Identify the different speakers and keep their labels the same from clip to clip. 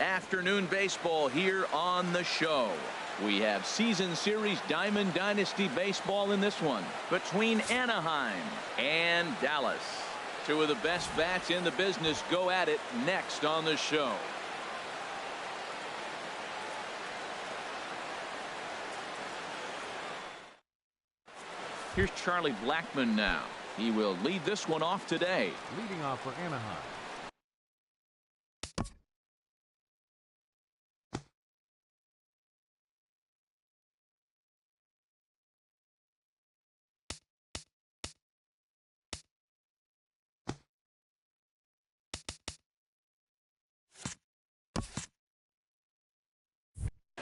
Speaker 1: Afternoon baseball here on the show. We have season series Diamond Dynasty baseball in this one between Anaheim and Dallas. Two of the best bats in the business go at it next on the show. Here's Charlie Blackmon now. He will lead this one off today.
Speaker 2: Leading off for Anaheim.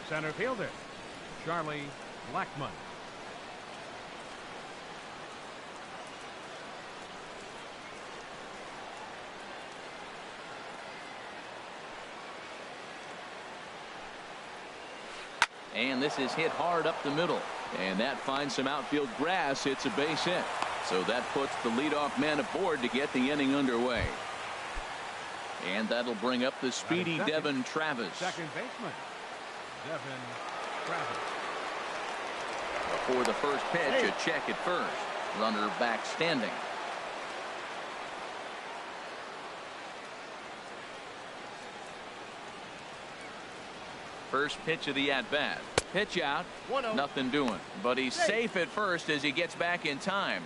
Speaker 2: Center fielder, Charlie Blackmon.
Speaker 1: And this is hit hard up the middle. And that finds some outfield grass. It's a base hit. So that puts the leadoff man aboard to get the inning underway. And that'll bring up the speedy Devin Travis.
Speaker 2: Second baseman, Devin Travis.
Speaker 1: Before the first pitch, a check at first. Runner back standing. First pitch of the at-bat. Pitch out.
Speaker 3: 1-0.
Speaker 1: Nothing doing. But he's safe at first as he gets back in time.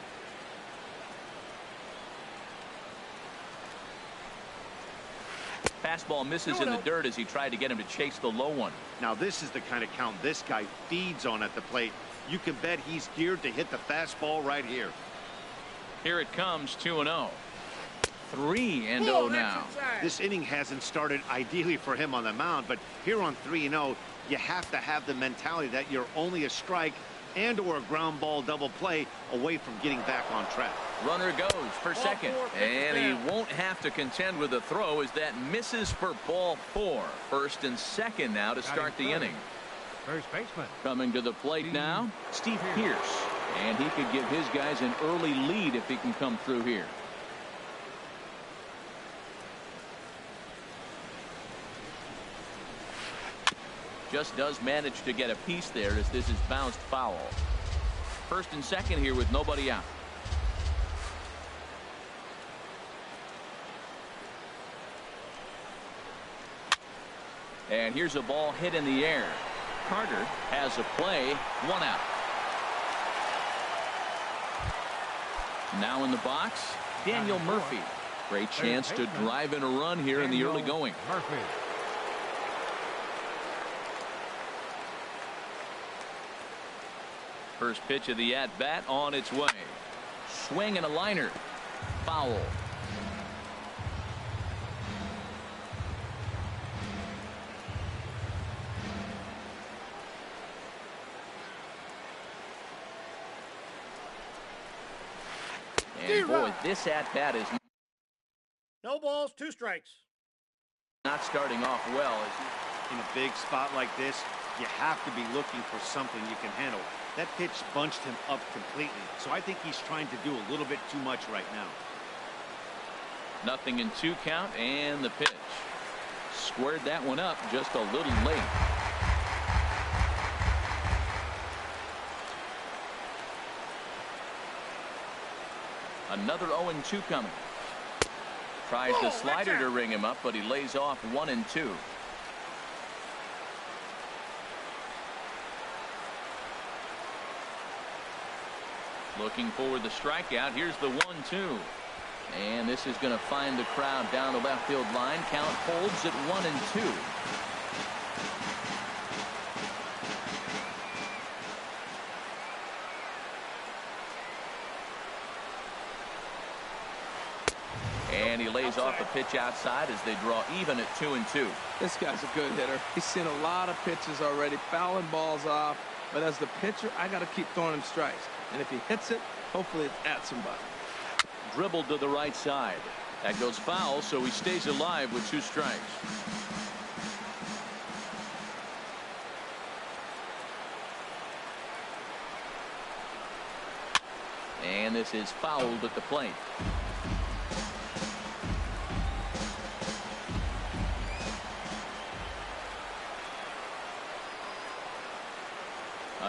Speaker 1: Fastball misses in the dirt as he tried to get him to chase the low one.
Speaker 3: Now this is the kind of count this guy feeds on at the plate. You can bet he's geared to hit the fastball right here.
Speaker 1: Here it comes, 2-0. 3-0 now.
Speaker 3: This inning hasn't started ideally for him on the mound, but here on 3-0, you have to have the mentality that you're only a strike and or a ground ball double play away from getting back on track.
Speaker 1: Runner goes for second, and he won't have to contend with the throw as that misses for ball 4. First and second now to start the inning.
Speaker 2: First baseman.
Speaker 1: Coming to the plate now, Steve Pearce. And he could give his guys an early lead if he can come through here. Just does manage to get a piece there as this is bounced foul. First and second here with nobody out. And here's a ball hit in the air. Carter has a play, 1 out. Now in the box, Daniel Murphy. Great chance to drive in a run here in the early going.
Speaker 2: Murphy.
Speaker 1: First pitch of the at-bat on its way. Swing and a liner. Foul. And boy, this at-bat is
Speaker 4: no balls, 2 strikes.
Speaker 1: Not starting off well. As
Speaker 3: in a big spot like this, you have to be looking for something you can handle. That pitch bunched him up completely, so I think he's trying to do a little bit too much right now.
Speaker 1: Nothing in 2 count, and the pitch. Squared that one up just a little late. Another 0-2 coming. Tries the slider to ring him up, but he lays off 1-2. Looking for the strikeout. Here's the 1-2. And this is going to find the crowd down the left field line. Count holds at 1-2. And he lays off a pitch outside as they draw even at 2-2.
Speaker 5: This guy's a good hitter. He's seen a lot of pitches already, fouling balls off. But as the pitcher, I got to keep throwing him strikes. And if he hits it, hopefully it's at somebody.
Speaker 1: Dribbled to the right side. That goes foul, so he stays alive with 2 strikes. And this is fouled at the plate.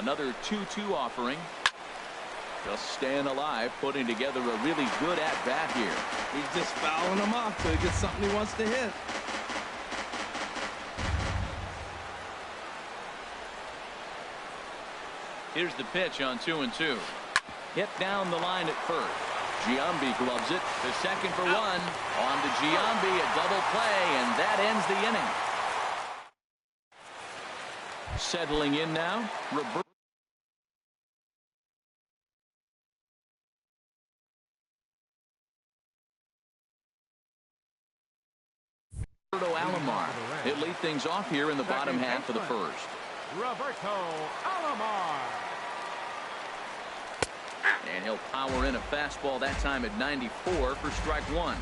Speaker 1: Another 2-2 offering. Just staying alive, putting together a really good at-bat here.
Speaker 5: He's just fouling them off till he gets something he wants to hit.
Speaker 1: Here's the pitch on 2-2. Hit down the line at first. Giambi gloves it to second for one. On to Giambi, a double play, and that ends the inning. Settling in now, Roberto Alomar. He'll lead things off here in the bottom half of the first.
Speaker 2: Roberto Alomar.
Speaker 1: And he'll power in a fastball that time at 94 for strike one.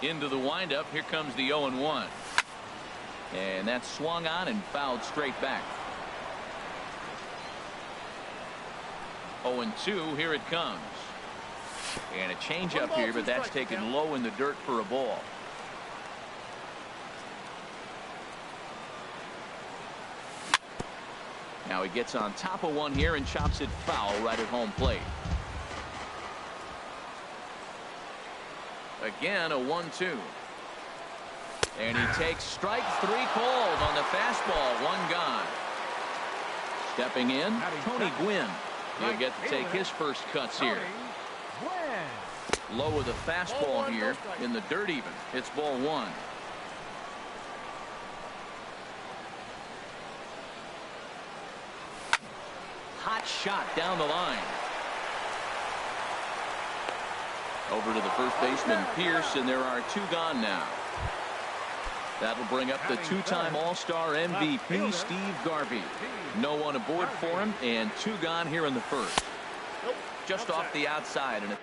Speaker 1: Into the windup. Here comes the 0-1. And that's swung on and fouled straight back. 0-2. Here it comes. And a changeup here, but that's taken low in the dirt for a ball. Now he gets on top of one here and chops it foul right at home plate. Again, a 1-2. And he takes strike three cold on the fastball. One gone. Stepping in, Tony Gwynn. He'll get to take his first cuts here. Low with the fastball here in the dirt even. It's ball one. Hot shot down the line. Over to the first baseman, Pierce, and there are two gone now. That'll bring up the two-time All-Star MVP, Steve Garvey. No one aboard for him, and two gone here in the first. Just off the outside. And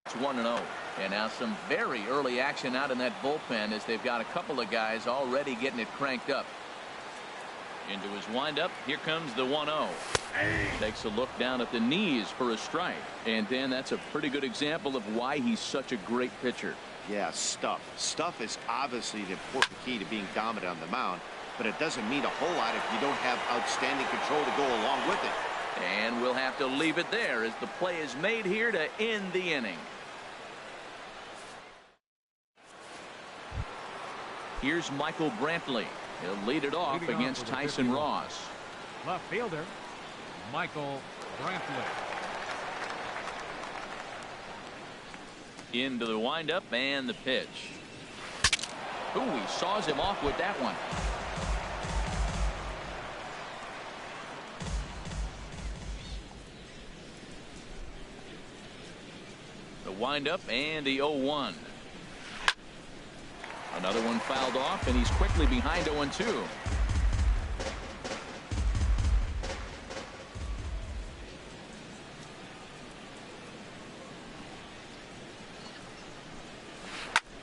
Speaker 1: it's 1-0. And now some very early action out in that bullpen as they've got a couple of guys already getting it cranked up. Into his windup. Here comes the 1-0. Takes a look down at the knees for a strike. And then that's a pretty good example of why he's such a great pitcher.
Speaker 3: Yeah, stuff. Stuff is obviously the important key to being dominant on the mound, but it doesn't mean a whole lot if you don't have outstanding control to go along with it.
Speaker 1: And we'll have to leave it there as the play is made here to end the inning. Here's Michael Brantley. He'll lead it off against Tyson Ross.
Speaker 2: Left fielder, Michael Brantley.
Speaker 1: Into the windup and the pitch. Ooh, he saws him off with that one. The windup and the 0-1. Another one fouled off, and he's quickly behind 0-2.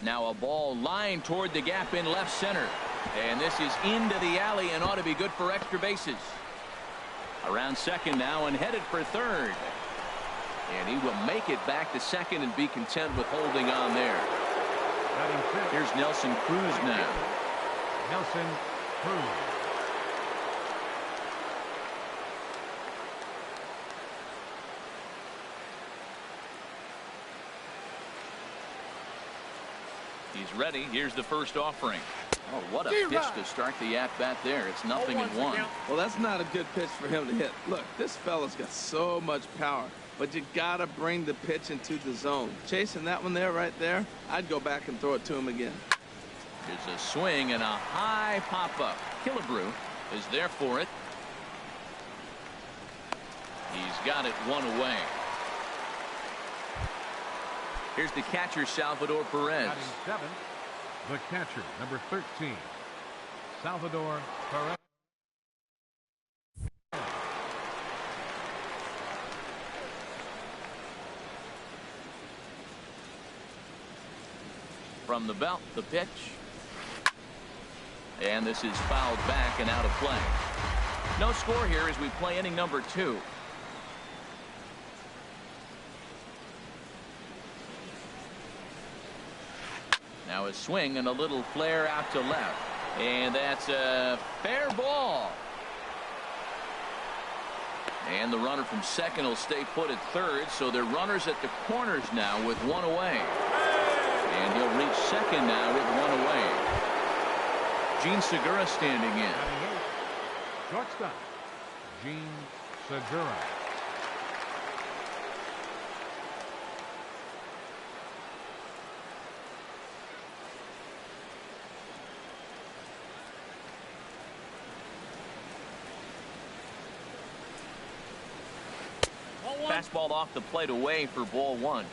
Speaker 1: Now a ball lined toward the gap in left center. And this is into the alley and ought to be good for extra bases. Around second now and headed for third. And he will make it back to second and be content with holding on there. Here's Nelson Cruz now.
Speaker 2: Nelson Cruz.
Speaker 1: He's ready. Here's the first offering. Oh, what a pitch to start the at-bat there. It's 0-1.
Speaker 5: Well, that's not a good pitch for him to hit. Look, this fella's got so much power, but you got to bring the pitch into the zone. Chasing that one there, right there, I'd go back and throw it to him again.
Speaker 1: There's a swing and a high pop-up. Killebrew is there for it. He's got it one away. Here's the catcher, Salvador Perez.
Speaker 2: Batting seventh, the catcher, number 13, Salvador Perez.
Speaker 1: From the belt, the pitch. And this is fouled back and out of play. No score here as we play inning number 2. Now a swing and a little flare out to left. And that's a fair ball. And the runner from second will stay put at third, so they're runners at the corners now with one away. And he'll reach second now with one away. Gene Segura standing in.
Speaker 2: Shortstop, Gene Segura.
Speaker 1: Fastball off the plate away for ball one.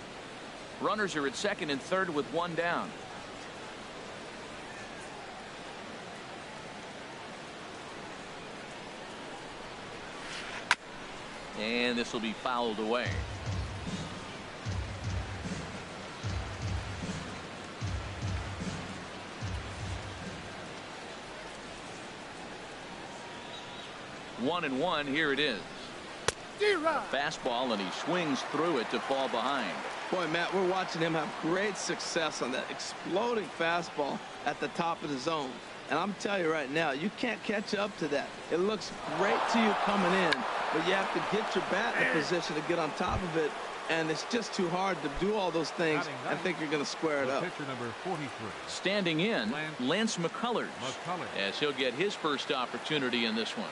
Speaker 1: Runners are at second and third with one down. And this will be fouled away. One and one, here it is. Fastball, and he swings through it to fall behind.
Speaker 5: Boy, Matt, we're watching him have great success on that exploding fastball at the top of the zone. And I'm telling you right now, you can't catch up to that. It looks great to you coming in, but you have to get your bat in a position to get on top of it. And it's just too hard to do all those things and think you're going to square it up.
Speaker 2: Pitcher number 43.
Speaker 1: Standing in, Lance McCullers, as he'll get his first opportunity in this one.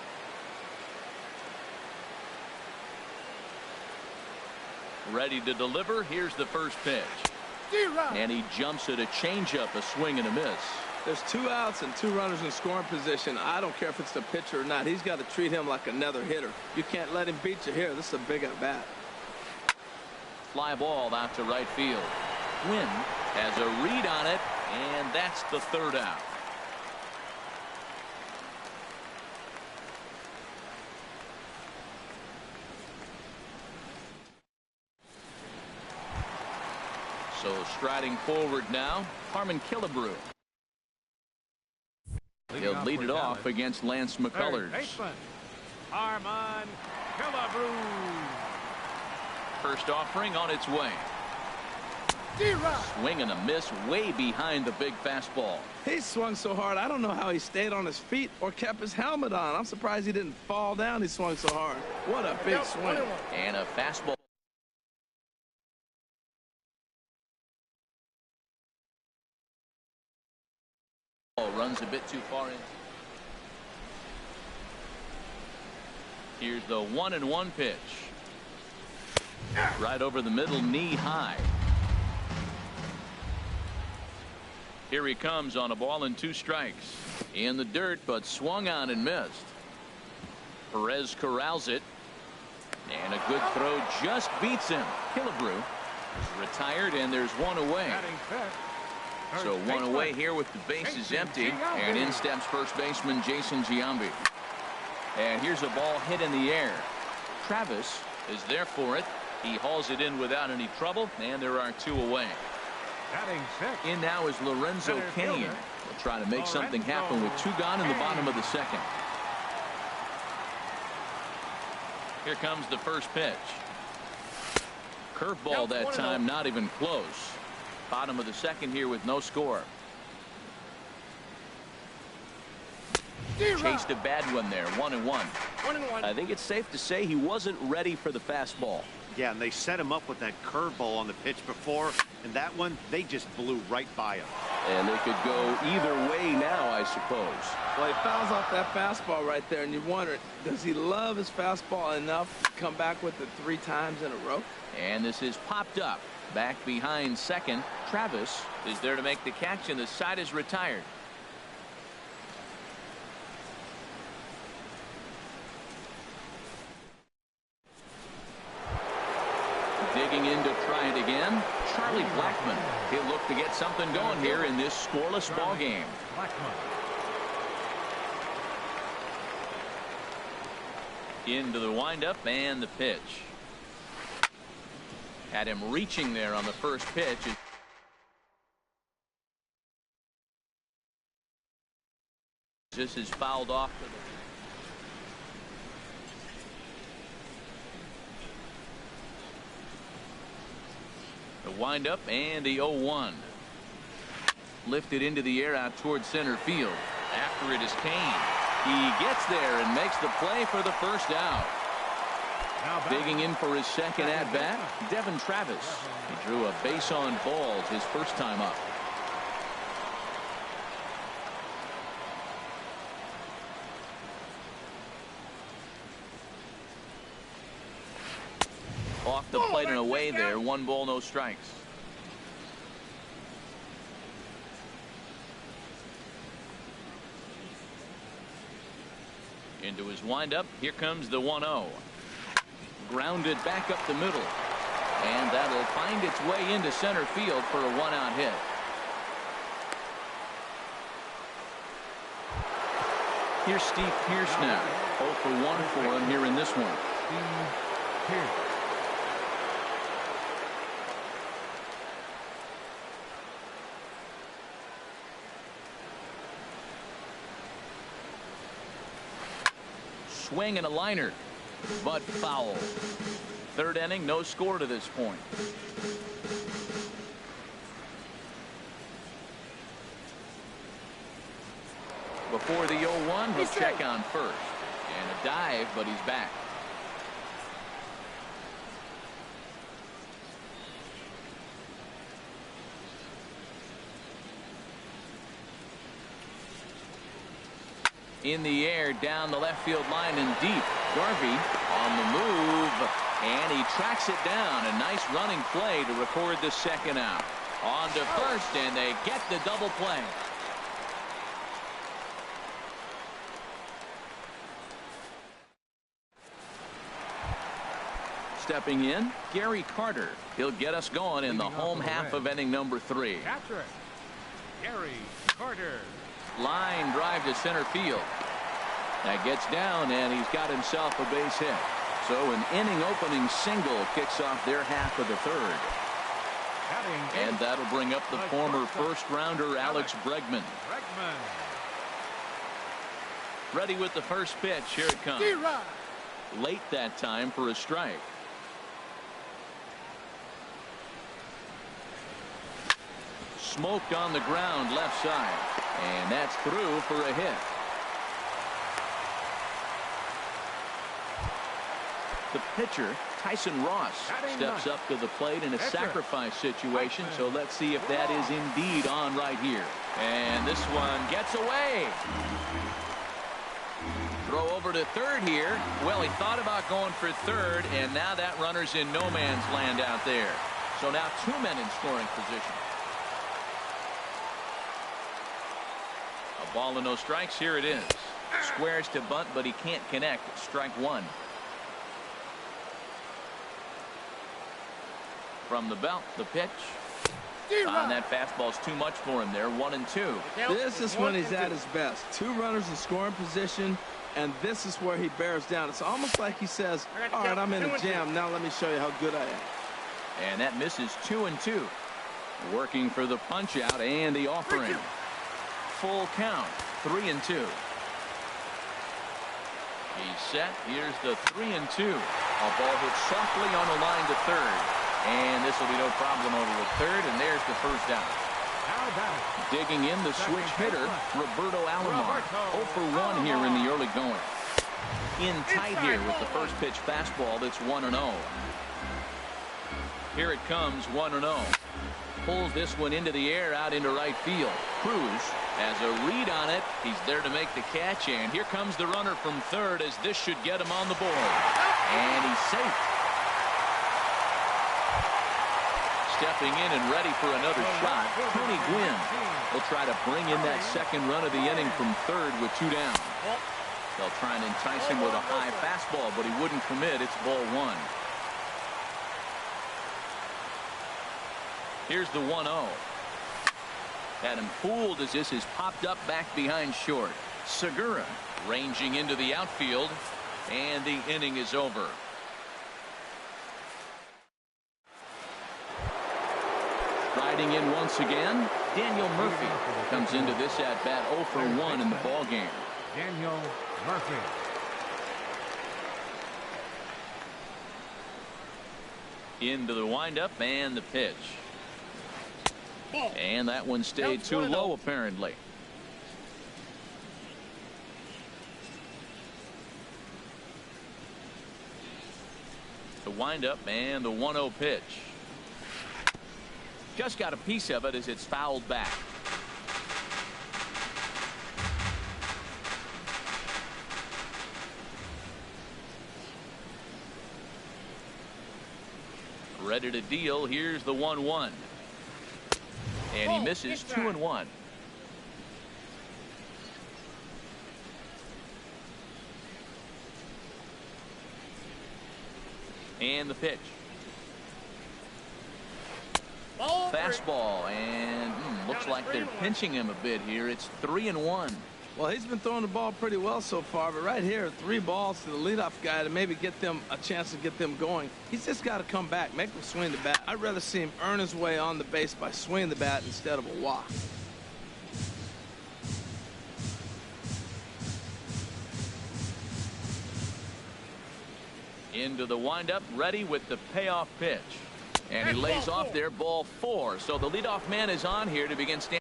Speaker 1: Ready to deliver. Here's the first pitch. And he jumps at a changeup, a swing and a miss.
Speaker 5: There's 2 outs and 2 runners in scoring position. I don't care if it's the pitcher or not. He's got to treat him like another hitter. You can't let him beat you here. This is a big at bat.
Speaker 1: Fly ball out to right field. Quinn has a read on it, and that's the third out. So striding forward now, Harmon Killebrew. He'll lead it off against Lance McCullers.
Speaker 2: Harmon Killebrew.
Speaker 1: First offering on its way. Swing and a miss way behind the big fastball.
Speaker 5: He swung so hard, I don't know how he stayed on his feet or kept his helmet on. I'm surprised he didn't fall down. He swung so hard. What a big swing.
Speaker 1: And a fastball. Runs a bit too far in. Here's the 1-1 pitch. Right over the middle, knee high. Here he comes on a ball and 2 strikes. In the dirt, but swung on and missed. Perez corrals it. And a good throw just beats him. Killebrew is retired, and there's one away. So one away here with the bases empty, and in steps first baseman Jason Giambi. And here's a ball hit in the air. Travis is there for it. He hauls it in without any trouble, and there are 2 away. In now is Lorenzo Cain. He'll try to make something happen with 2 gone in the bottom of the second. Here comes the first pitch. Curveball that time, not even close. Bottom of the second here with no score. Chased a bad one there. 1-1. I think it's safe to say he wasn't ready for the fastball.
Speaker 3: Yeah, and they set him up with that curveball on the pitch before, and that one they just blew right by him.
Speaker 1: And they could go either way now, I suppose.
Speaker 5: Well, he fouls off that fastball right there, and you wonder, does he love his fastball enough to come back with it 3 times in a row?
Speaker 1: And this is popped up. Back behind second. Travis is there to make the catch, and the side is retired. Digging in to try it again, Charlie Blackmon. He'll look to get something going here in this scoreless ball game. Into the windup and the pitch. Had him reaching there on the first pitch. This is fouled off to the windup and the 0-1. lifted into the air out towards center field. After it is Kane. He gets there and makes the play for the first out. Digging in for his second at-bat, Devin Travis. He drew a base on balls his first time up. Off the plate and away there. 1 ball, no strikes. Into his windup. Here comes the 1-0. Grounded back up the middle. And that'll find its way into center field for a 1-out hit. Here's Steve Pearce now. 0 for 1 for him here in this one.
Speaker 2: Steve Pearce.
Speaker 1: Swing and a liner, but foul. Third inning, no score to this point. Before the 0-1, he'll check on first. And a dive, but he's back. In the air, down the left field line and deep. Garvey on the move, and he tracks it down. A nice running play to record the second out. On to first, and they get the double play. Stepping in, Gary Carter. He'll get us going in the home half of inning number 3.
Speaker 2: Catcher, Gary Carter.
Speaker 1: Line drive to center field. That gets down, and he's got himself a base hit. So an inning opening single kicks off their half of the third. And that'll bring up the former first rounder Alex Bregman. Ready with the first pitch. Here it comes. Late that time for a strike. Smoked on the ground left side. And that's through for a hit. The pitcher, Tyson Ross, steps up to the plate in a sacrifice situation. So let's see if that is indeed on right here. And this one gets away. Throw over to third here. Well, he thought about going for third, and now that runner's in no man's land out there. So now 2 men in scoring position. A ball and no strikes. Here it is. Squares to bunt, but he can't connect. Strike 1. From the belt, the pitch. And that fastball's too much for him there. 1-2.
Speaker 5: This is when he's at his best. 2 runners in scoring position, and this is where he bears down. It's almost like he says, all right, I'm in a jam. Now let me show you how good I am.
Speaker 1: And that misses. 2-2. Working for the punch out and the offering. Full count. 3-2. He's set. Here's the 3-2. A ball hit softly on the line to third. And this will be no problem over the third, and there's the first out. Digging in, the switch hitter, Roberto Alomar. 0 for 1 here in the early going. In tight here with the first pitch fastball that's 1-0. Here it comes, 1-0. Pulls this one into the air, out into right field. Cruz has a read on it. He's there to make the catch, and here comes the runner from third, as this should get him on the board. And he's safe. Stepping in and ready for another shot, Tony Gwynn will try to bring in that second run of the inning from third with 2 down. They'll try and entice him with a high fastball, but he wouldn't commit. It's ball 1. Here's the 1-0. Had him fooled as this is popped up back behind short. Segura ranging into the outfield, and the inning is over. Riding in once again, Daniel Murphy comes into this at-bat 0 for 1 in the ball game.
Speaker 2: Daniel Murphy.
Speaker 1: Into the windup and the pitch. And that one stayed too low, apparently. The windup and the 1-0 pitch. Just got a piece of it as it's fouled back. Ready to deal. Here's the 1-1. And he misses 2-1. And the pitch. Fastball, and looks like they're pinching him a bit here. It's 3-1.
Speaker 5: Well, he's been throwing the ball pretty well so far, but right here, 3 balls to the leadoff guy to maybe get them a chance to get them going. He's just got to come back, make them swing the bat. I'd rather see him earn his way on the base by swinging the bat instead of a walk.
Speaker 1: Into the windup, ready with the payoff pitch. And he lays off there, ball 4. So the leadoff man is on here to begin standing.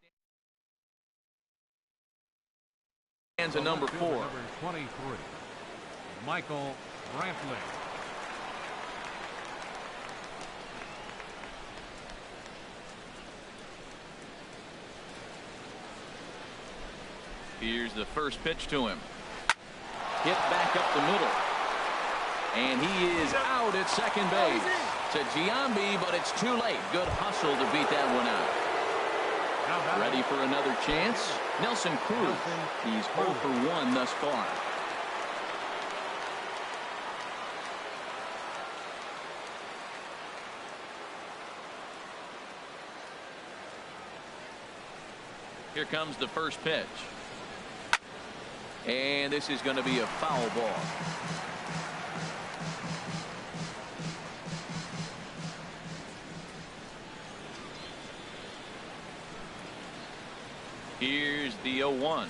Speaker 1: Hands a number 4.
Speaker 2: Number 23, Michael Brantley.
Speaker 1: Here's the first pitch to him. Hit back up the middle. And he is out at second base. To Giambi, but it's too late. Good hustle to beat that one out. Ready for another chance? Nelson Cruz. He's 0 for 1 thus far. Here comes the first pitch. And this is going to be a foul ball. Here's the 0-1.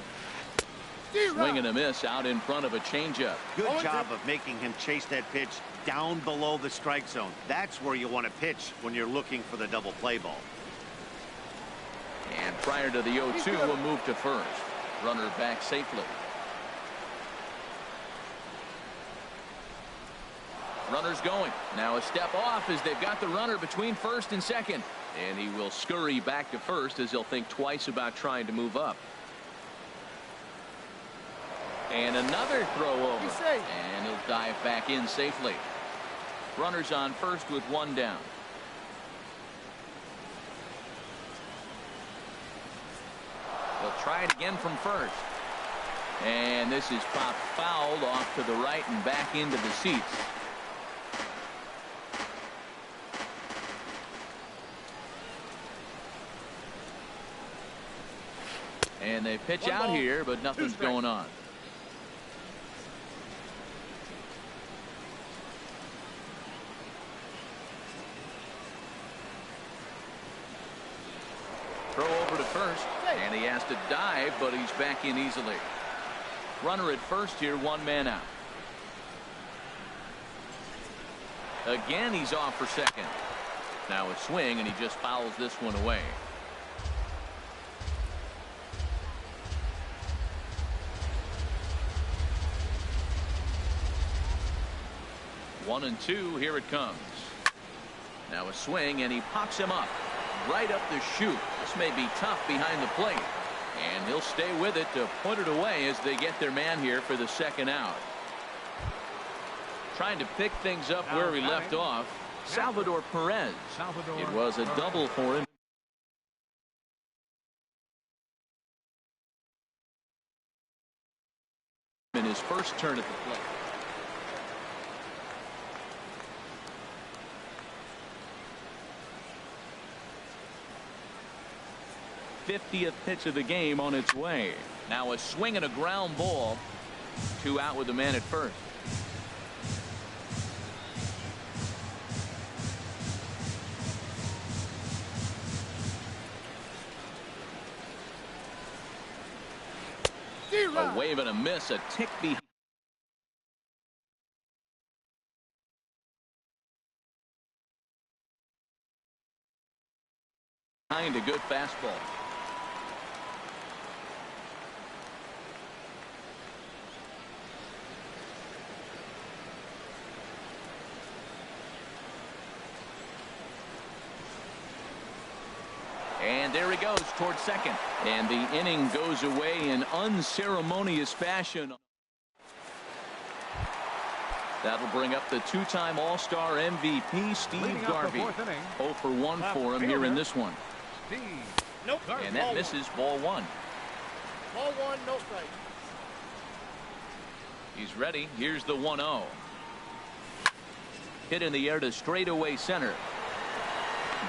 Speaker 1: Swing and a miss out in front of a changeup.
Speaker 3: Good job of making him chase that pitch down below the strike zone. That's where you want to pitch when you're looking for the double play ball.
Speaker 1: And prior to the 0-2, we'll move to first. Runner back safely. Runner's going. Now a step off as they've got the runner between first and second. And he will scurry back to first as he'll think twice about trying to move up. And another throw over. And he'll dive back in safely. Runners on first with 1 down. They'll try it again from first. And this is popped fouled off to the right and back into the seats. And they pitch out here, but nothing's going on. Throw over to first, and he has to dive, but he's back in easily. Runner at first here, 1 man out. Again, he's off for second. Now a swing, and he just fouls this one away. 1-2, here it comes. Now a swing, and he pops him up right up the chute. This may be tough behind the plate, and he'll stay with it to put it away as they get their man here for the second out. Trying to pick things up where we left off, Salvador Perez. It was a double for him in his first turn at the plate. 50th pitch of the game on its way. Now a swing and a ground ball. 2 out with the man at first. A wave and a miss, a tick behind behind a good fastball. And there he goes towards second. And the inning goes away in unceremonious fashion. That'll bring up the two-time All-Star MVP, Steve Garvey. 0 for 1 for him here in this one.
Speaker 4: Nope.
Speaker 1: And that misses ball one.
Speaker 4: Ball one, no strike.
Speaker 1: He's ready. Here's the 1-0. Hit in the air to straightaway center.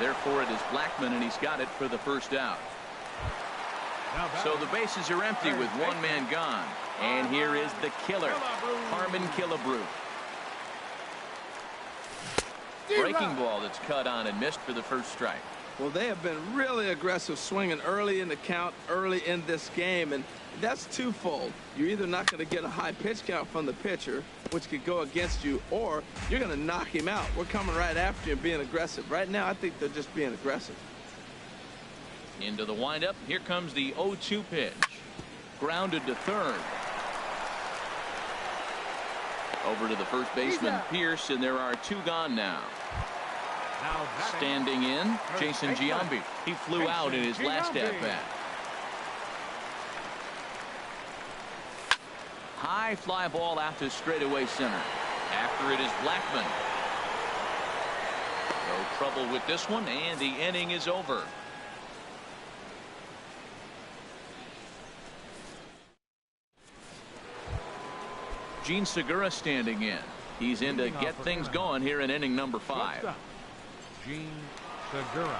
Speaker 1: Therefore, it is Blackman, and he's got it for the first out. So the bases are empty with one man gone. And here is the killer, Harmon Killebrew. Breaking ball that's cut on and missed for the first strike.
Speaker 5: Well, they have been really aggressive swinging early in the count, early in this game, and that's twofold. You're either not going to get a high pitch count from the pitcher, which could go against you, or you're going to knock him out. We're coming right after you and being aggressive. Right now, I think they're just being aggressive.
Speaker 1: Into the windup. Here comes the 0-2 pitch. Grounded to third. Over to the first baseman, Pierce, and there are two gone now. Standing in, Jason Giambi. He flew out in his last at-bat. High fly ball out to straightaway center. After it is Blackman. No trouble with this one, and the inning is over. Gene Segura standing in. He's in to get things going here in inning number 5.
Speaker 2: Gene Segura.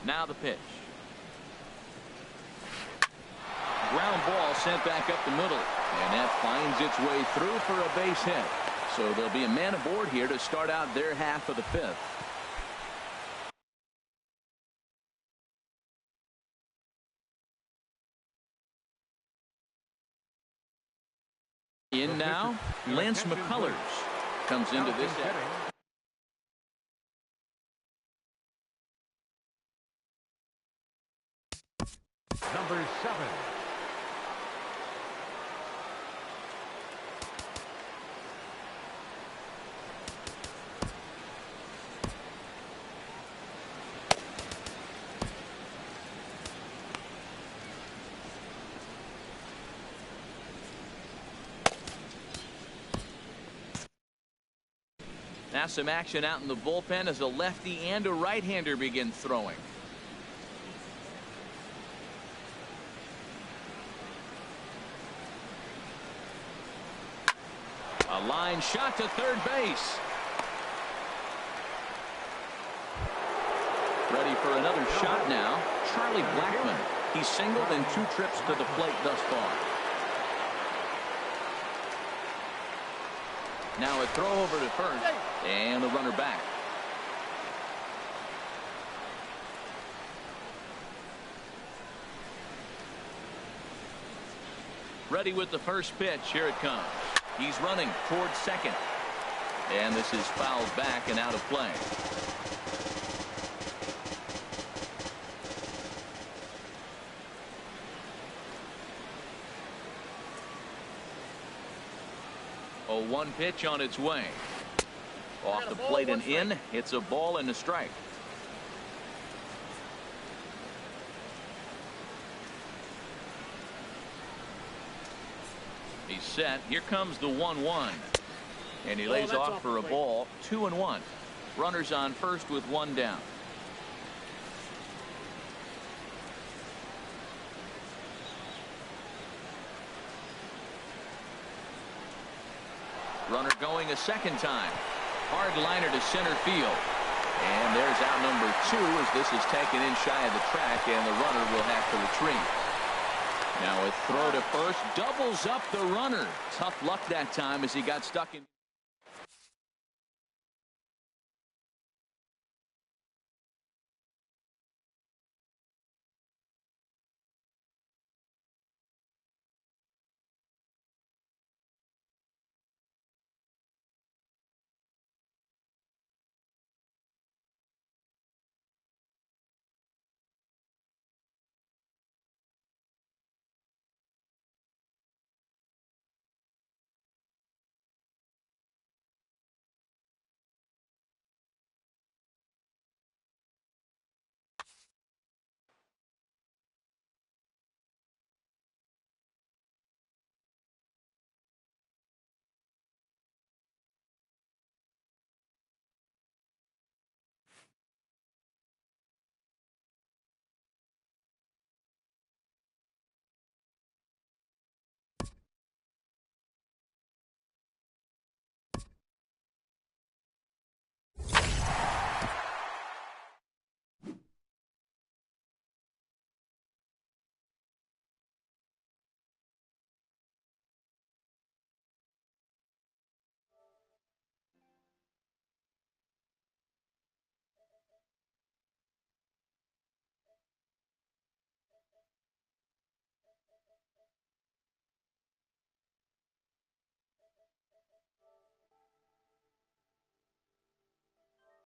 Speaker 1: Now the pitch. Ground ball sent back up the middle, and that finds its way through for a base hit. So there'll be a man aboard here to start out their half of the 5th. In now, Lance McCullers comes into this inning.
Speaker 2: Number 7.
Speaker 1: Now some action out in the bullpen as a lefty and a right-hander begin throwing. A line shot to third base. Ready for another shot now, Charlie Blackman. He's singled in 2 trips to the plate thus far. Now a throw over to first, and the runner back. Ready with the first pitch. Here it comes. He's running towards second. And this is fouled back and out of play. A 1 pitch on its way. Off the plate and in. It's a ball and a strike. He's set. Here comes the 1-1. And he lays off for a ball. 2-1. Runners on first with 1 down. Runner going a second time. Hard liner to center field. And there's out number 2 as this is taken in shy of the track, and the runner will have to retreat. Now a throw to first doubles up the runner. Tough luck that time as he got stuck in.